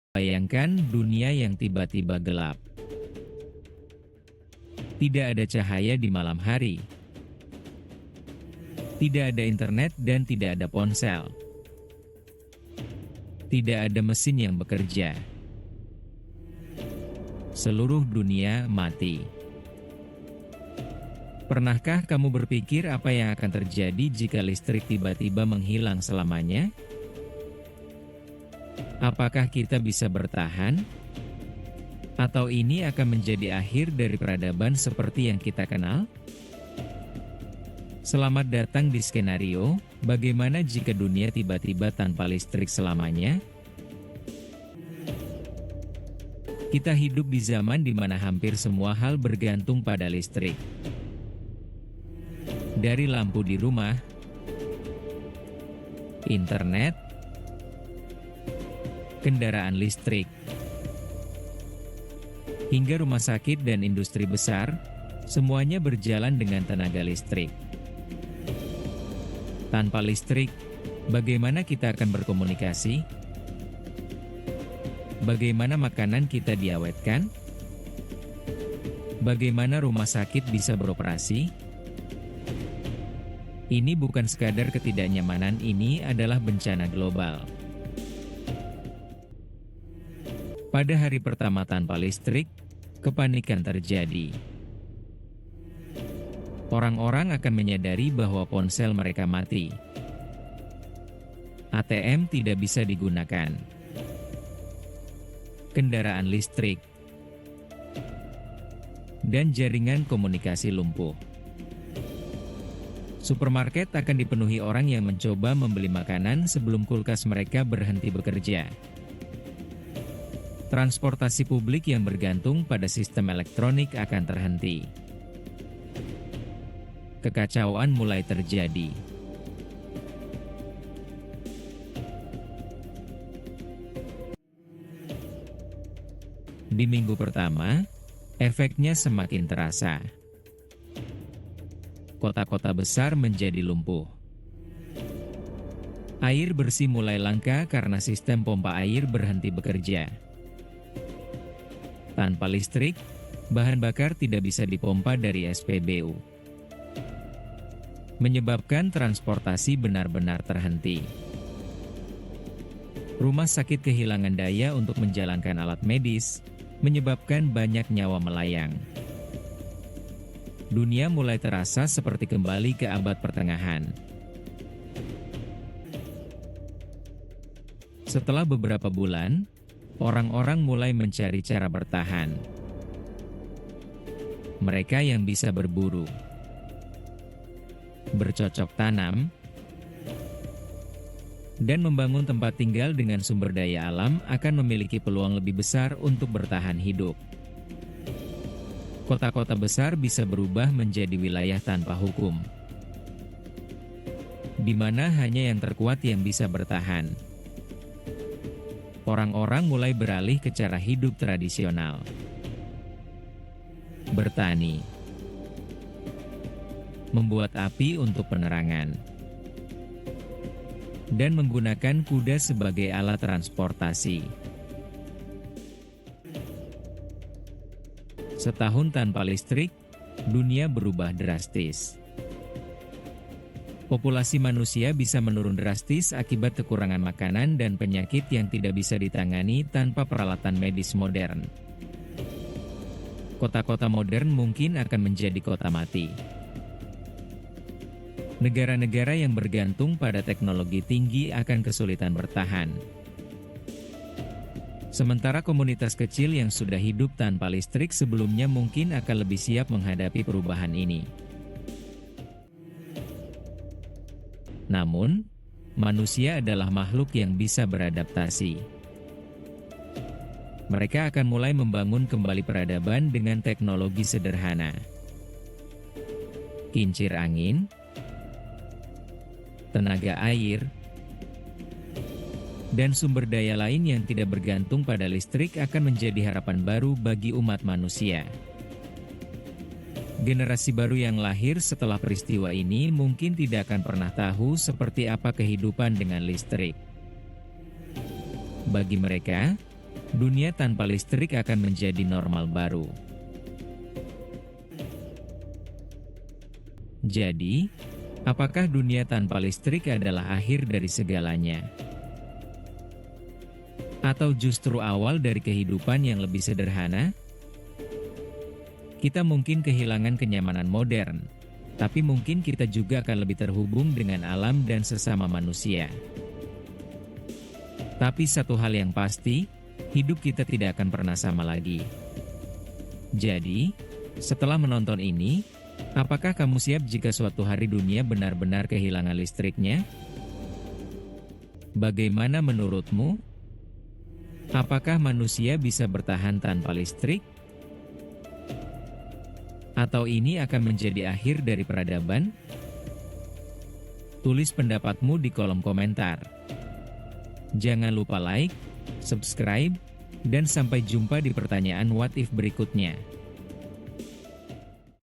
Bayangkan dunia yang tiba-tiba gelap. Tidak ada cahaya di malam hari. Tidak ada internet dan tidak ada ponsel. Tidak ada mesin yang bekerja. Seluruh dunia mati. Pernahkah kamu berpikir apa yang akan terjadi jika listrik tiba-tiba menghilang selamanya? Apakah kita bisa bertahan? Atau ini akan menjadi akhir dari peradaban seperti yang kita kenal? Selamat datang di skenario, bagaimana jika dunia tiba-tiba tanpa listrik selamanya? Kita hidup di zaman di mana hampir semua hal bergantung pada listrik. Dari lampu di rumah, internet, kendaraan listrik, hingga rumah sakit dan industri besar, semuanya berjalan dengan tenaga listrik. Tanpa listrik, bagaimana kita akan berkomunikasi? Bagaimana makanan kita diawetkan? Bagaimana rumah sakit bisa beroperasi? Ini bukan sekadar ketidaknyamanan, ini adalah bencana global. Pada hari pertama tanpa listrik, kepanikan terjadi. Orang-orang akan menyadari bahwa ponsel mereka mati. ATM tidak bisa digunakan. Kendaraan listrik dan jaringan komunikasi lumpuh. Supermarket akan dipenuhi orang yang mencoba membeli makanan sebelum kulkas mereka berhenti bekerja. Transportasi publik yang bergantung pada sistem elektronik akan terhenti. Kekacauan mulai terjadi. Di minggu pertama, efeknya semakin terasa. Kota-kota besar menjadi lumpuh. Air bersih mulai langka karena sistem pompa air berhenti bekerja. Tanpa listrik, bahan bakar tidak bisa dipompa dari SPBU, menyebabkan transportasi benar-benar terhenti. Rumah sakit kehilangan daya untuk menjalankan alat medis, menyebabkan banyak nyawa melayang. Dunia mulai terasa seperti kembali ke abad pertengahan. Setelah beberapa bulan, orang-orang mulai mencari cara bertahan. Mereka yang bisa berburu, bercocok tanam, dan membangun tempat tinggal dengan sumber daya alam akan memiliki peluang lebih besar untuk bertahan hidup. Kota-kota besar bisa berubah menjadi wilayah tanpa hukum, di mana hanya yang terkuat yang bisa bertahan. Orang-orang mulai beralih ke cara hidup tradisional. Bertani, membuat api untuk penerangan, dan menggunakan kuda sebagai alat transportasi. Setahun tanpa listrik, dunia berubah drastis. Populasi manusia bisa menurun drastis akibat kekurangan makanan dan penyakit yang tidak bisa ditangani tanpa peralatan medis modern. Kota-kota modern mungkin akan menjadi kota mati. Negara-negara yang bergantung pada teknologi tinggi akan kesulitan bertahan. Sementara komunitas kecil yang sudah hidup tanpa listrik sebelumnya mungkin akan lebih siap menghadapi perubahan ini. Namun, manusia adalah makhluk yang bisa beradaptasi. Mereka akan mulai membangun kembali peradaban dengan teknologi sederhana. Kincir angin, tenaga air, dan sumber daya lain yang tidak bergantung pada listrik akan menjadi harapan baru bagi umat manusia. Generasi baru yang lahir setelah peristiwa ini mungkin tidak akan pernah tahu seperti apa kehidupan dengan listrik. Bagi mereka, Dunia tanpa listrik akan menjadi normal baru. Jadi, apakah dunia tanpa listrik adalah akhir dari segalanya? Atau justru awal dari kehidupan yang lebih sederhana? Kita mungkin kehilangan kenyamanan modern, tapi mungkin kita juga akan lebih terhubung dengan alam dan sesama manusia. Tapi satu hal yang pasti, hidup kita tidak akan pernah sama lagi. Jadi, setelah menonton ini, apakah kamu siap jika suatu hari dunia benar-benar kehilangan listriknya? Bagaimana menurutmu? Apakah manusia bisa bertahan tanpa listrik? Atau ini akan menjadi akhir dari peradaban? Tulis pendapatmu di kolom komentar. Jangan lupa like, subscribe, dan sampai jumpa di pertanyaan what if berikutnya.